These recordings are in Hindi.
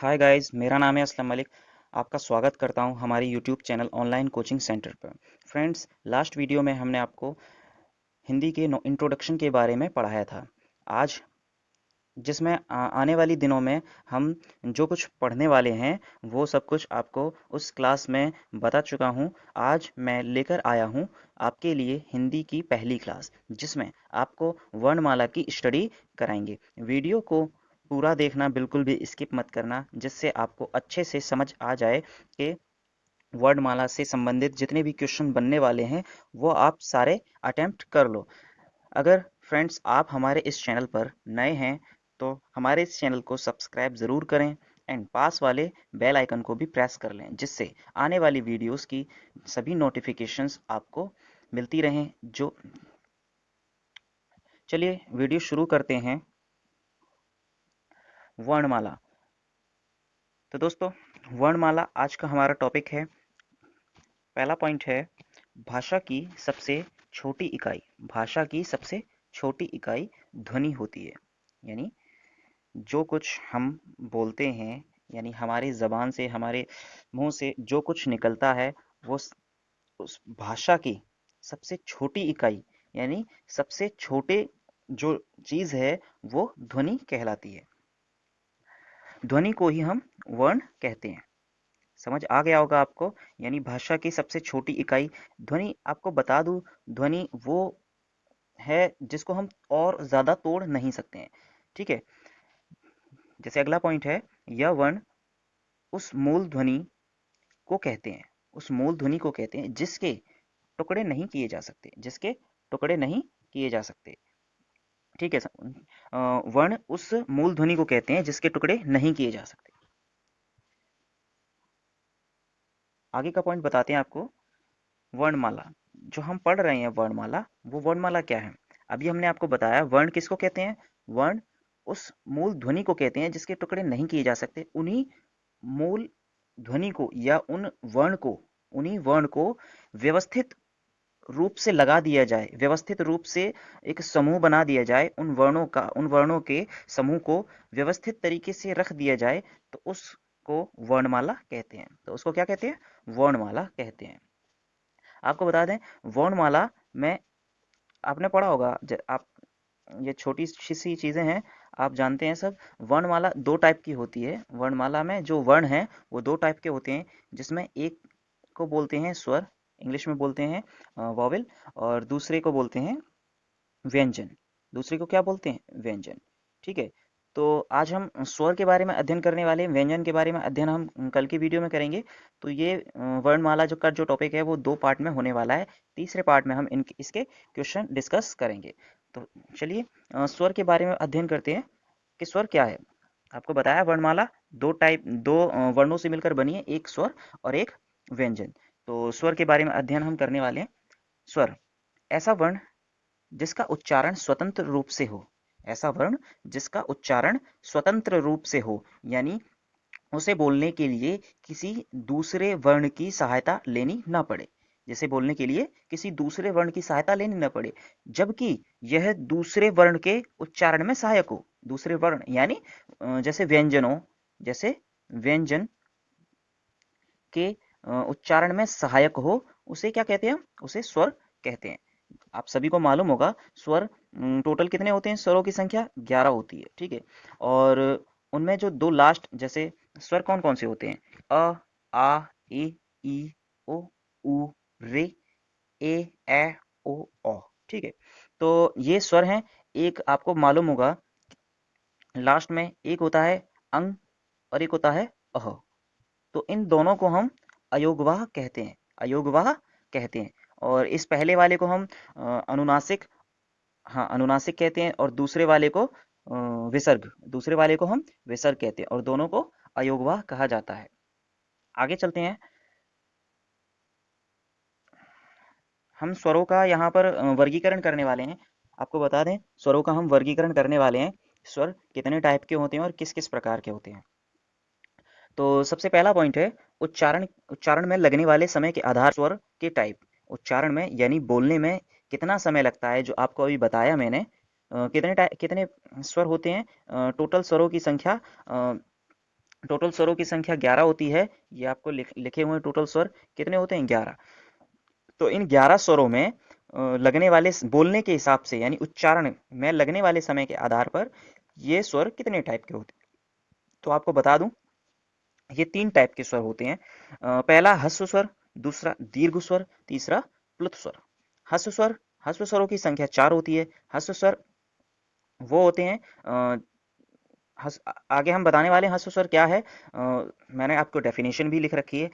हाय गाइस, मेरा नाम है असलम मलिक। आपका स्वागत करता हूं हमारी YouTube channel online coaching centre पर। फ्रेंड्स, लास्ट वीडियो में हमने आपको हिंदी के इंट्रोडक्शन के बारे में पढ़ाया था। आज जिसमें आने वाली दिनों में हम जो कुछ पढ़ने वाले हैं वो सब कुछ आपको उस क्लास में बता चुका हूं। आज मैं लेकर आया हूं आपके लिए हिंदी की पहली क्लास, जिसमें आपको वर्णमाला की स्टडी कराएंगे। वीडियो को पूरा देखना, बिल्कुल भी स्किप मत करना, जिससे आपको अच्छे से समझ आ जाए कि वर्णमाला से संबंधित जितने भी क्वेश्चन बनने वाले हैं वो आप सारे अटेम्प्ट कर लो। अगर फ्रेंड्स आप हमारे इस चैनल पर नए हैं तो हमारे इस चैनल को सब्सक्राइब ज़रूर करें एंड पास वाले बेल आइकन को भी प्रेस कर लें, जिससे आने वाली वीडियोस की सभी नोटिफिकेशंस आपको मिलती रहें। चलिए वीडियो शुरू करते हैं। वर्णमाला। तो दोस्तों, वर्णमाला आज का हमारा टॉपिक है। पहला पॉइंट है भाषा की सबसे छोटी इकाई। भाषा की सबसे छोटी इकाई ध्वनि होती है। यानी जो कुछ हम बोलते हैं, यानी हमारी जबान से, हमारे मुंह से जो कुछ निकलता है वो उस भाषा की सबसे छोटी इकाई, यानी सबसे छोटे जो चीज है वो ध्वनि कहलाती है। ध्वनि को ही हम वर्ण कहते हैं। समझ आ गया होगा आपको। यानी भाषा की सबसे छोटी इकाई ध्वनि। आपको बता दूं, ध्वनि वो है जिसको हम और ज्यादा तोड़ नहीं सकते हैं। ठीक है। जैसे अगला पॉइंट है, यह वर्ण उस मूल ध्वनि को कहते हैं। उस मूल ध्वनि को कहते हैं जिसके टुकड़े नहीं किए जा सकते। जिसके टुकड़े नहीं किए जा सकते। ठीक है। वर्ण उस मूल ध्वनि को कहते हैं जिसके टुकड़े नहीं किए जा सकते। आगे का पॉइंट बताते हैं आपको। वर्णमाला जो हम पढ़ रहे हैं, वर्णमाला, वो वर्णमाला क्या है? अभी हमने आपको बताया वर्ण किसको कहते हैं। वर्ण उस मूल ध्वनि को कहते हैं जिसके टुकड़े नहीं किए जा सकते। उन्हीं मूल ध्वनि को या उन्हीं वर्ण को व्यवस्थित रूप से लगा दिया जाए, व्यवस्थित रूप से एक समूह बना दिया जाए, उन वर्णों के समूह को व्यवस्थित तरीके से रख दिया जाए, तो उसको वर्णमाला कहते हैं। तो उसको क्या कहते हैं? वर्णमाला कहते हैं। आपको बता दें, वर्णमाला में आपने पढ़ा होगा, आप ये छोटी सी चीजें हैं, आप जानते हैं सब। वर्णमाला दो टाइप की होती है। वर्णमाला में जो वर्ण हैं वो दो टाइप के होते हैं, जिसमें एक को बोलते हैं स्वर, इंग्लिश में बोलते हैं वॉवेल, और दूसरे को बोलते हैं व्यंजन। दूसरे को क्या बोलते हैं? व्यंजन। ठीक है। तो आज हम स्वर के बारे में अध्ययन करने वाले हैं। व्यंजन के बारे में अध्ययन हम कल की वीडियो में करेंगे। तो ये वर्णमाला जो टॉपिक है वो दो पार्ट में होने वाला है। तीसरे पार्ट में हम इसके क्वेश्चन डिस्कस करेंगे। तो चलिए स्वर के बारे में अध्ययन करते हैं कि स्वर क्या है। आपको बताया वर्णमाला दो वर्णों से मिलकर बनी है, एक स्वर और एक व्यंजन। तो स्वर के बारे में अध्ययन हम करने वाले हैं। स्वर ऐसा वर्ण जिसका उच्चारण स्वतंत्र रूप से हो। ऐसा वर्ण जिसका उच्चारण स्वतंत्र रूप से हो, यानी उसे बोलने के लिए किसी दूसरे वर्ण की सहायता लेनी ना पड़े। जैसे बोलने के लिए किसी दूसरे वर्ण की सहायता लेनी ना पड़े, जबकि यह दूसरे वर्ण के उच्चारण में सहायक हो। दूसरे वर्ण यानी जैसे व्यंजनों, जैसे व्यंजन के उच्चारण में सहायक हो, उसे क्या कहते हैं? उसे स्वर कहते हैं। आप सभी को मालूम होगा स्वर टोटल कितने होते हैं? स्वरों की संख्या 11 होती है। ठीक है। और उनमें जो दो लास्ट जैसे स्वर कौन कौन से होते हैं? अ, आ, ई, ओ, उ, रे, ए, ओ, औ। ठीक है। तो ये स्वर हैं। एक आपको मालूम होगा लास्ट में एक होता है अंग और एक होता है अह। तो इन दोनों को हम अयोगवाह कहते हैं। अयोगवाह कहते हैं। और इस पहले वाले को हम अनुनासिक, हाँ अनुनासिक कहते हैं, और दूसरे वाले को विसर्ग, दूसरे वाले को हम विसर्ग कहते हैं, और दोनों को अयोगवाह कहा जाता है। आगे चलते हैं। हम स्वरों का यहाँ पर वर्गीकरण करने वाले हैं। आपको बता दें, स्वरों का हम वर्गीकरण करने वाले हैं। स्वर कितने टाइप के होते हैं और किस किस प्रकार के होते हैं। तो सबसे पहला पॉइंट है उच्चारण। उच्चारण में लगने वाले समय के आधार स्वर के टाइप। उच्चारण में यानी बोलने में कितना समय लगता है, जो आपको अभी बताया मैंने। कितने स्वर होते हैं? टोटल स्वरों की संख्या टोटल स्वरों की संख्या 11 होती है। ये आपको लिखे हुए टोटल स्वर कितने होते हैं? 11। तो इन 11 स्वरों में लगने वाले बोलने के हिसाब से यानी उच्चारण में लगने वाले समय के आधार पर ये स्वर कितने टाइप के होते हैं। तो आपको बता दूं, ये 3 टाइप के स्वर होते हैं। पहला ह्रस्व स्वर, दूसरा दीर्घ स्वर, तीसरा प्लुत स्वर। ह्रस्व स्वर, ह्रस्व स्वरों की संख्या 4 होती है। ह्रस्व स्वर वो होते हैं आगे हम बताने वाले हैं ह्रस्व स्वर क्या है। मैंने आपको डेफिनेशन भी लिख रखी है।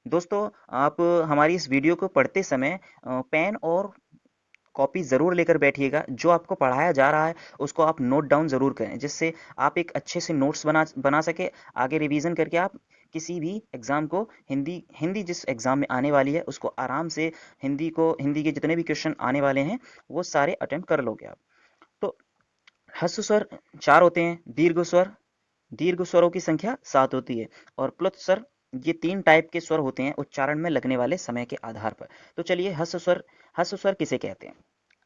दोस्तों, आप हमारी इस वीडियो को पढ़ते समय पेन और कॉपी ज़रूर लेकर बैठिएगा। जो आपको पढ़ाया जा रहा है उसको आप नोट डाउन ज़रूर करें, जिससे आप एक अच्छे से नोट्स बना बना सके। आगे रिवीजन करके आप किसी भी एग्ज़ाम को हिंदी हिंदी जिस एग्ज़ाम में आने वाली है उसको आराम से हिंदी के जितने भी क्वेश्चन आने वाले हैं वो सारे अटेम्प्ट कर लोगे आप। तो ह्रस्व स्वर 4 होते हैं। दीर्घ स्वरों की संख्या 7 होती है। और प्लुत स्वर, ये 3 टाइप के स्वर होते हैं उच्चारण में लगने वाले समय के आधार पर। तो चलिए ह्रस्व स्वर किसे कहते हैं,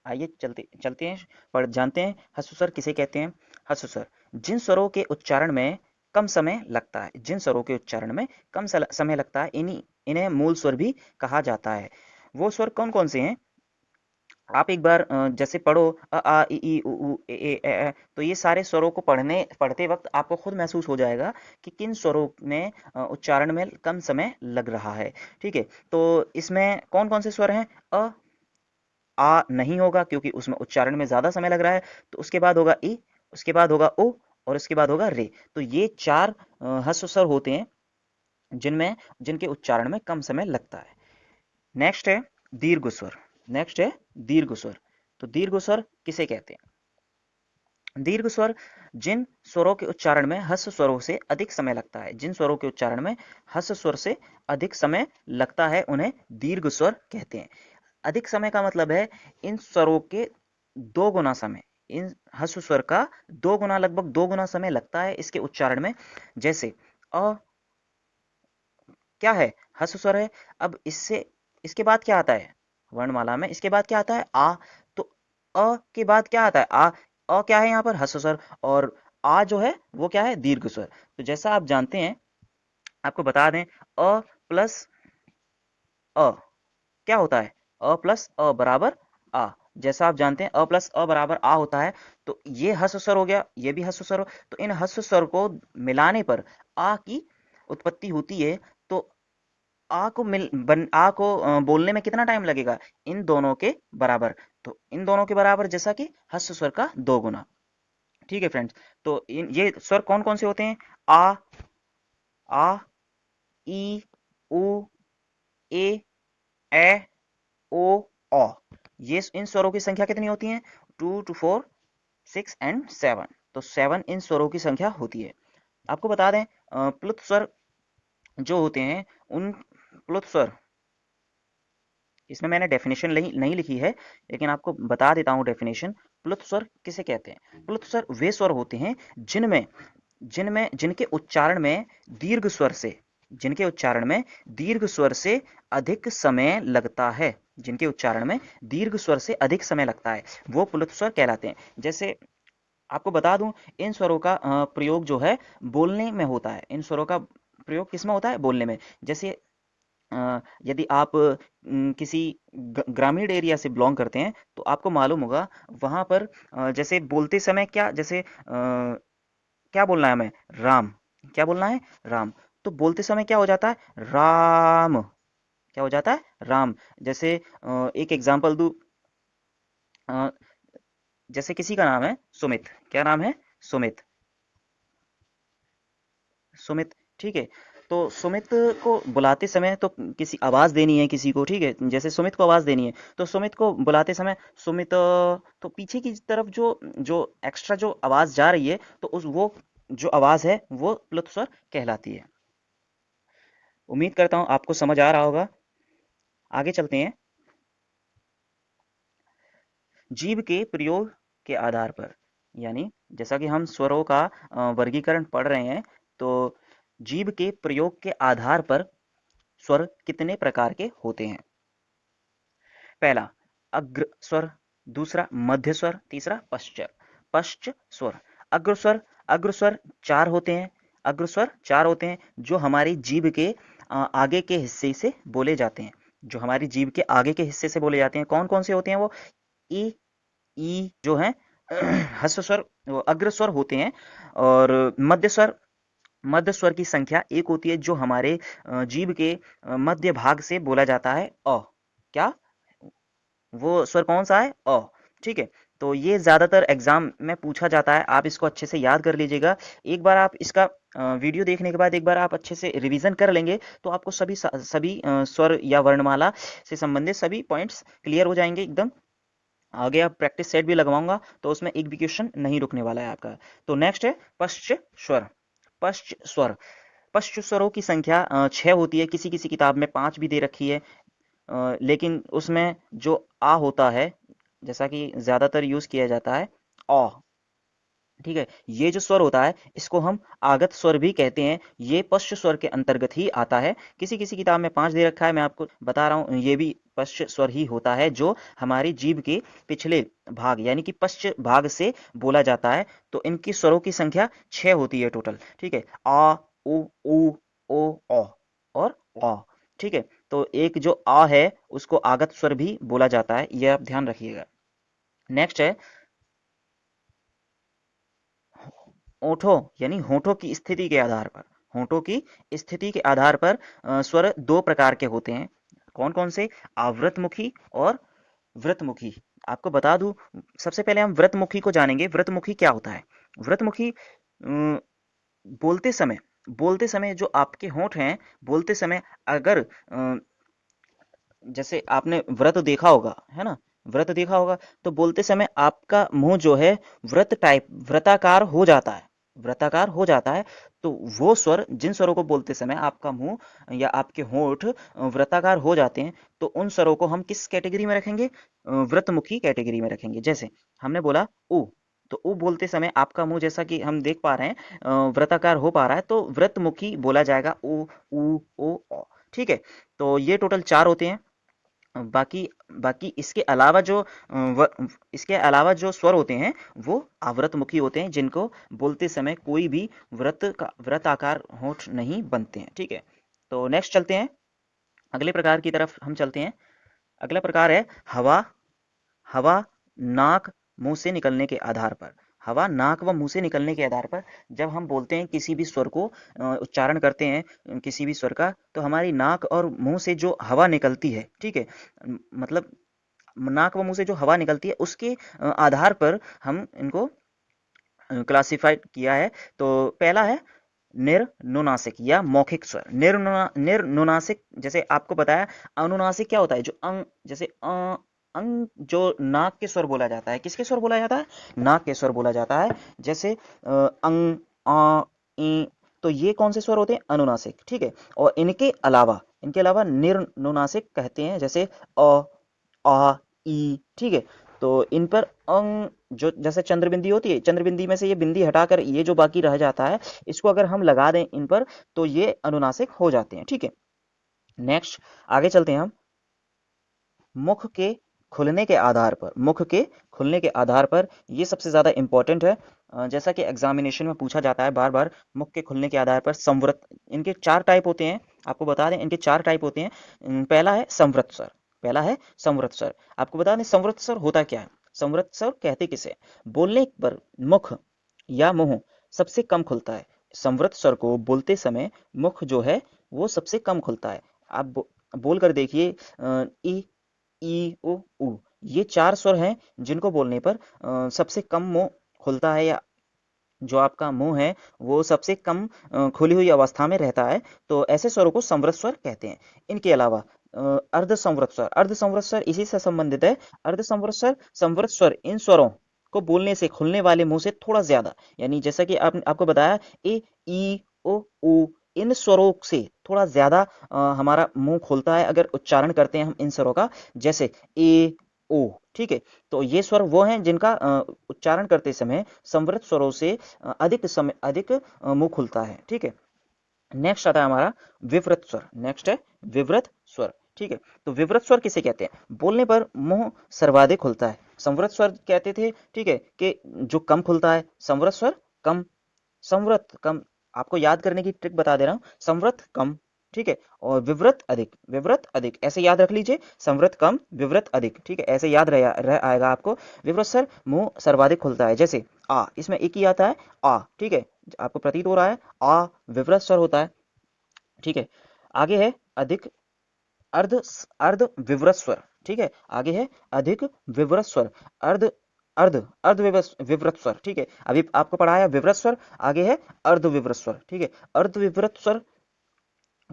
आइए चलते चलते हैं पर जानते हैं ह्रस्व स्वर किसे कहते हैं। ह्रस्व स्वर जिन स्वरों के उच्चारण में कम समय लगता है, समय लगता है, इन्हें मूल स्वर भी कहा जाता है। वो स्वर कौन कौन से हैं? आप एक बार जैसे पढ़ो अ आ इ ई उ ऊ ए ए ऐ तो ये सारे स्वरों को पढ़ते वक्त आपको खुद महसूस हो जाएगा कि किन स्वरों में उच्चारण में कम समय लग रहा है। ठीक है, तो इसमें कौन कौन से स्वर हैं? आ नहीं होगा क्योंकि उसमें उच्चारण में ज्यादा समय लग रहा है। तो उसके बाद होगा ई, उसके बाद होगा ओ, और उसके बाद होगा रे। तो ये 4 ह्रस्व स्वर होते हैं जिनके उच्चारण में कम समय लगता है। नेक्स्ट है दीर्घ स्वर। नेक्स्ट है दीर्घ स्वर। तो दीर्घ स्वर किसे कहते हैं? दीर्घ स्वर जिन स्वरों के उच्चारण में ह्रस्व स्वरों से अधिक समय लगता है, जिन स्वरों के उच्चारण में ह्रस्व स्वर से अधिक समय लगता है उन्हें दीर्घ स्वर कहते हैं। अधिक समय का मतलब है इन स्वरों के 2 गुना समय, इन ह्रस्व स्वर का 2 गुना, लगभग 2 गुना समय लगता है इसके उच्चारण में। जैसे अ क्या है? ह्रस्व स्वर है। अब इसके बाद क्या आता है? वर्णमाला में इसके बाद क्या आता है? आ। तो अ के बाद क्या आता है? आ। क्या है यहाँ पर? ह्रस्व स्वर। और आ जो है वो क्या है? दीर्घ स्वर। तो जैसा आप जानते हैं, आपको बता दें, अ प्लस अ क्या होता है? अ प्लस अ बराबर आ। जैसा आप जानते हैं अ प्लस अ बराबर आ होता है। तो ये ह्रस्व स्वर हो गया, ये भी ह्रस्व स्वर हो। तो इन ह्रस्व स्वर को मिलाने पर आ की उत्पत्ति होती है। तो बोलने में कितना टाइम लगेगा? इन दोनों के बराबर। तो इन दोनों के बराबर जैसा कि ह्रस्व स्वर का 2 गुना। ठीक है फ्रेंड्स। तो ये स्वर कौन कौन से होते हैं? आ, आ, ई, उ, ए, ए, ओ, औ। ये इन स्वरों की संख्या कितनी होती है? 2 to 4, 6 एंड 7। तो 7 इन स्वरों की संख्या होती है। आपको बता दें, प्लुत स्वर जो होते हैं उन प्लुत स्वर, इसमें मैंने डेफिनेशन नहीं लिखी है, लेकिन आपको बता देता हूँ डेफिनेशन। प्लुत स्वर किसे कहते हैं? प्लुत स्वर वे स्वर होते हैं जिनमें जिनमें जिनके उच्चारण में दीर्घ स्वर से जिनके उच्चारण में दीर्घ स्वर से अधिक समय लगता है। जिनके उच्चारण में दीर्घ स्वर से अधिक समय लगता है वो प्लुत स्वर कहलाते हैं। जैसे आपको बता दूं, इन स्वरों का प्रयोग जो है बोलने में होता है। इन स्वरों का प्रयोग किसमें होता है? बोलने में। जैसे यदि आप किसी ग्रामीण एरिया से बिलोंग करते हैं तो आपको मालूम होगा वहां पर जैसे बोलते समय क्या बोलना है हमें? राम। क्या बोलना है? राम। तो बोलते समय क्या हो जाता है? राम। क्या हो जाता है? राम। जैसे एक एग्जांपल दूं, अ, जैसे किसी का नाम है सुमित। क्या नाम है? सुमित। सुमित। ठीक है। तो सुमित को बुलाते समय तो किसी आवाज देनी है किसी को। ठीक है, जैसे सुमित को आवाज देनी है तो सुमित को बुलाते समय सुमित, तो पीछे की तरफ जो जो एक्स्ट्रा जो आवाज जा रही है तो उस वो जो आवाज है वो प्लुत स्वर कहलाती है। उम्मीद करता हूं आपको समझ आ रहा होगा। आगे चलते हैं। जीभ के प्रयोग के आधार पर, यानी जैसा कि हम स्वरों का वर्गीकरण पढ़ रहे हैं, तो जीभ के प्रयोग के आधार पर स्वर कितने प्रकार के होते हैं? पहला अग्र स्वर, दूसरा मध्य स्वर, तीसरा पश्च पश्च स्वर। अग्र स्वर 4 होते हैं। अग्रस्वर 4 होते हैं जो हमारी जीभ के आगे के हिस्से से बोले जाते हैं। जो हमारी जीभ के आगे के हिस्से से बोले जाते हैं, कौन कौन से होते हैं वो? ई, ई जो है ह्रस्व स्वर, वो अग्रस्वर होते हैं। और मध्य स्वर, मध्य स्वर की संख्या एक होती है जो हमारे जीभ के मध्य भाग से बोला जाता है, अ। क्या? वो स्वर कौन सा है? अ। ठीक है। तो ये ज्यादातर एग्जाम में पूछा जाता है, आप इसको अच्छे से याद कर लीजिएगा। एक बार आप इसका वीडियो देखने के बाद एक बार आप अच्छे से रिवीजन कर लेंगे तो आपको सभी स्वर या वर्णमाला से संबंधित सभी पॉइंट्स क्लियर हो जाएंगे एकदम। आगे आप प्रैक्टिस सेट भी लगवाऊंगा तो उसमें एक भी क्वेश्चन नहीं रुकने वाला है आपका। तो नेक्स्ट है पश्च स्वर। पश्च स्वर, पश्च स्वरों की संख्या 6 होती है। किसी किसी किताब में 5 भी दे रखी है। लेकिन उसमें जो आ होता है, जैसा कि ज्यादातर यूज किया जाता है, अ। ठीक है, ये जो स्वर होता है इसको हम आगत स्वर भी कहते हैं। ये पश्च स्वर के अंतर्गत ही आता है। किसी किसी किताब में 5 दे रखा है, मैं आपको बता रहा हूँ ये भी पश्च स्वर ही होता है जो हमारी जीभ के पिछले भाग यानी कि पश्च भाग से बोला जाता है। तो इनकी स्वरों की संख्या 6 होती है टोटल। ठीक है, आ, उ, ओ, औ और अ। ठीक है, तो एक जो आ है उसको आगत स्वर भी बोला जाता है, ये आप ध्यान रखिएगा। नेक्स्ट है ओठों यानी होठों की स्थिति के आधार पर। होठों की स्थिति के आधार पर स्वर दो प्रकार के होते हैं। कौन कौन से? आवृतमुखी और व्रतमुखी। आपको बता दूं, सबसे पहले हम व्रतमुखी को जानेंगे। व्रतमुखी क्या होता है? व्रतमुखी बोलते समय, बोलते समय जो आपके होंठ हैं, बोलते समय अगर जैसे आपने व्रत देखा होगा, है ना, व्रत देखा होगा, तो बोलते समय आपका मुंह जो है व्रत टाइप, व्रताकार हो जाता है, व्रताकार हो जाता है। तो वो स्वर, जिन स्वरों को बोलते समय आपका मुंह या आपके होंठ व्रताकार हो जाते हैं, तो उन स्वरों को हम किस कैटेगरी में रखेंगे? व्रतमुखी कैटेगरी में रखेंगे। जैसे हमने बोला उ, तो उ बोलते समय आपका मुंह, जैसा कि हम देख पा रहे हैं, व्रताकार हो पा रहा है, तो व्रतमुखी बोला जाएगा, उ, उ, ओ, औ। ठीक है, तो ये टोटल 4 होते हैं। बाकी बाकी इसके अलावा जो इसके अलावा जो स्वर होते हैं वो आवर्तमुखी होते हैं, जिनको बोलते समय कोई भी व्रत आकार होंठ नहीं बनते हैं। ठीक है, तो नेक्स्ट चलते हैं, अगले प्रकार की तरफ हम चलते हैं। अगला प्रकार है हवा। हवा नाक मुंह से निकलने के आधार पर, हवा नाक व मुंह से निकलने के आधार पर जब हम बोलते हैं किसी भी स्वर को, उच्चारण करते हैं किसी भी स्वर का, तो हमारी नाक और मुंह से जो हवा निकलती है, ठीक है, मतलब नाक व मुंह से जो हवा निकलती है उसके आधार पर हम इनको क्लासिफाइड किया है। तो पहला है निर्नुनासिक या मौखिक स्वर। निर्नुनासिक, जैसे आपको बताया। अनुनासिक क्या होता है? जो अंग, जैसे अंग, जो नाक के स्वर बोला जाता है। किसके स्वर बोला जाता है? नाक के स्वर बोला जाता है। जैसे अंग, आ, ई, तो ये कौन से स्वर होते हैं? अनुनासिक। ठीक है, और इनके अलावा निर्नुनासिक कहते हैं, जैसे अ, आ, ई। ठीक है, तो इन पर अंग, जो जैसे चंद्रबिंदी होती है, चंद्रबिंदी में से ये बिंदी हटाकर ये जो बाकी रह जाता है, इसको अगर हम लगा दें इन पर, तो ये अनुनासिक हो जाते हैं। ठीक है, नेक्स्ट आगे चलते हैं हम। मुख के खुलने के आधार पर, मुख के खुलने के आधार पर, ये सबसे ज्यादा इंपॉर्टेंट है। जैसा कि एग्जामिनेशन में पूछा जाता है बार बार, मुख के खुलने के आधार पर संवृत, इनके 4 टाइप होते हैं। आपको बता दें, इनके 4 टाइप होते हैं। पहला है संवृत स्वर। पहला है संवृत स्वर। आपको बता दें संवृत स्वर होता क्या है? संवृत स्वर कहते किसे? बोलने पर मुख या मुंह सबसे कम खुलता है। संवृत स्वर को बोलते समय मुख जो है वो सबसे कम खुलता है। आप बोल कर देखिए, ई, ई, उ। ये 4 स्वर हैं जिनको बोलने पर सबसे कम मुंह खुलता है, या जो आपका मुंह है वो सबसे कम खुली हुई अवस्था में रहता है। तो ऐसे स्वरों को संवृत स्वर कहते हैं। इनके अलावा अर्ध संवृत स्वर, अर्ध संवृत स्वर इसी से संबंधित है। अर्ध संवृत स्वर, संवृत स्वर इन स्वरों को बोलने से खुलने वाले मुंह से थोड़ा ज्यादा, यानी जैसा कि आपको बताया, ए, ई, ओ, उ, इन स्वरों से थोड़ा ज्यादा हमारा मुंह खुलता है अगर उच्चारण करते हैं हम इन स्वरों का। जैसे ए, ओ। ठीक है, तो ये स्वर वो हैं जिनका उच्चारण करते समय संवृत स्वरों से अधिक मुंह खुलता है। ठीक है, नेक्स्ट आता है हमारा विवृत स्वर। नेक्स्ट है विवृत स्वर। ठीक है, तो विवृत स्वर किसे कहते हैं? बोलने पर मुंह सर्वाधिक खुलता है। संवृत स्वर कहते थे, ठीक है, कि जो कम खुलता है। संवृत स्वर कम, संवृत कम, आपको याद करने की ट्रिक बता दे रहा हूँ, संवृत कम, ठीक है, और विवृत अधिक, विवृत अधिक, ऐसे याद रख लीजिए, संवृत कम विवृत अधिक, ठीक है, ऐसे याद रह आएगा आपको। विवृत स्वर मुंह सर्वाधिक खुलता है, जैसे आ, इसमें एक ही आता है आ, ठीक है, आपको प्रतीत हो रहा है आ विवृत स्वर होता है, ठीक है। आगे है अधिक अर्ध अर्ध विवृत स्वर, ठीक है, आगे है अधिक विवृत स्वर, अर्ध अर्ध अर्ध विवृत स्वर, ठीक है, अभी आपको पढ़ाया विवृत स्वर, आगे है अर्ध विवृत स्वर, ठीक है। अर्ध विवृत स्वर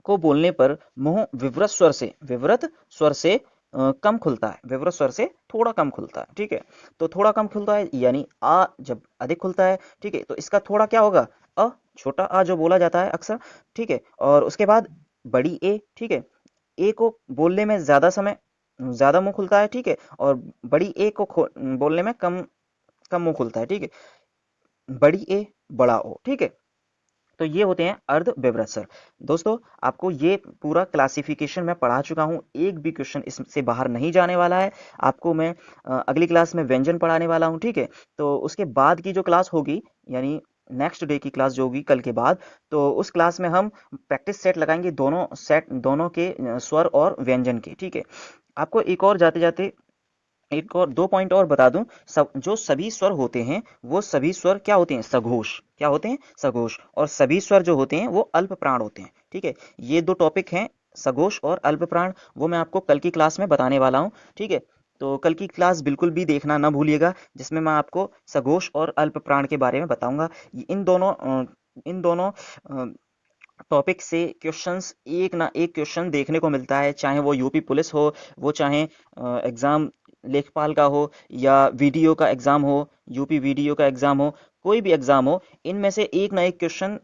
को बोलने पर मुंह विवृत स्वर से कम खुलता है, विवृत स्वर से थोड़ा कम खुलता है, ठीक है। तो थोड़ा कम खुलता है यानी आ जब अधिक खुलता है, ठीक है, तो इसका थोड़ा क्या होगा, अ, छोटा आ जो बोला जाता है अक्सर, ठीक है, और उसके बाद बड़ी ए, ठीक है, ए को बोलने में ज्यादा मुंह खुलता है, ठीक है, और बड़ी ए को बोलने में कम कम मुंह खुलता है, ठीक है, बड़ी ए बड़ा ओ, ठीक है। तो ये होते हैं अर्ध विवृत स्वर। दोस्तों, आपको ये पूरा क्लासिफिकेशन मैं पढ़ा चुका हूँ, एक भी क्वेश्चन इससे बाहर नहीं जाने वाला है। आपको मैं अगली क्लास में व्यंजन पढ़ाने वाला हूँ, ठीक है। तो उसके बाद की जो क्लास होगी, यानी नेक्स्ट डे की क्लास जो होगी कल के बाद, तो उस क्लास में हम प्रैक्टिस सेट लगाएंगे, दोनों के स्वर और व्यंजन के, ठीक है। आपको एक और जाते जाते एक और दो पॉइंट और बता दूं, जो सभी स्वर होते हैं वो सभी स्वर क्या होते हैं, सघोष, क्या होते हैं, सघोष, और सभी स्वर जो होते हैं वो अल्प प्राण होते हैं, ठीक है। ये दो टॉपिक हैं, सघोष और अल्प प्राण, वो मैं आपको कल की क्लास में बताने वाला हूँ, ठीक है। तो कल की क्लास बिल्कुल भी देखना ना भूलिएगा, जिसमें मैं आपको सघोष और अल्प प्राण के बारे में बताऊंगा। इन दोनों टॉपिक से क्वेश्चंस एक ना एक क्वेश्चन देखने को मिलता है, चाहे वो यूपी पुलिस हो, वो चाहे एग्जाम लेखपाल का हो, या वीडियो का एग्जाम हो, यूपी वीडियो का एग्जाम हो, कोई भी एग्जाम हो, इनमें से एक ना एक क्वेश्चन,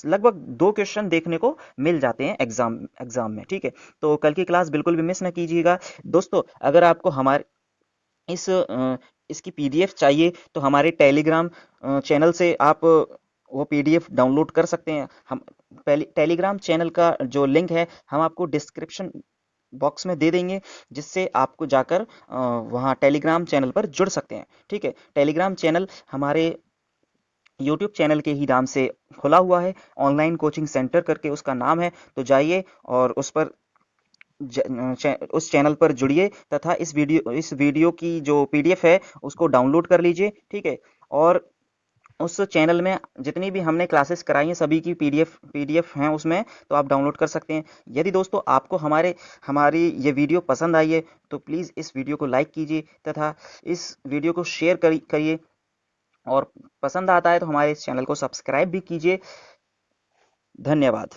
लगभग दो क्वेश्चन देखने को मिल जाते हैं एग्जाम में, ठीक है। तो कल की क्लास बिल्कुल भी मिस ना कीजिएगा। दोस्तों, अगर आपको हमारे इस इसकी पीडीएफ चाहिए तो हमारे टेलीग्राम चैनल से आप वो पीडीएफ डाउनलोड कर सकते हैं। हम टेलीग्राम चैनल का जो लिंक है हम आपको डिस्क्रिप्शन बॉक्स में दे देंगे, जिससे आपको जाकर वहाँ टेलीग्राम चैनल पर जुड़ सकते हैं, ठीक है। टेलीग्राम चैनल हमारे यूट्यूब चैनल के ही नाम से खुला हुआ है, ऑनलाइन कोचिंग सेंटर करके उसका नाम है। तो जाइए और उस चैनल पर जुड़िए, तथा इस वीडियो की जो पीडीएफ है उसको डाउनलोड कर लीजिए, ठीक है। और उस चैनल में जितनी भी हमने क्लासेस कराई हैं सभी की पीडीएफ हैं उसमें, तो आप डाउनलोड कर सकते हैं। यदि दोस्तों आपको हमारी ये वीडियो पसंद आई है तो प्लीज़ इस वीडियो को लाइक कीजिए, तथा इस वीडियो को शेयर करिए, और पसंद आता है तो हमारे इस चैनल को सब्सक्राइब भी कीजिए। धन्यवाद।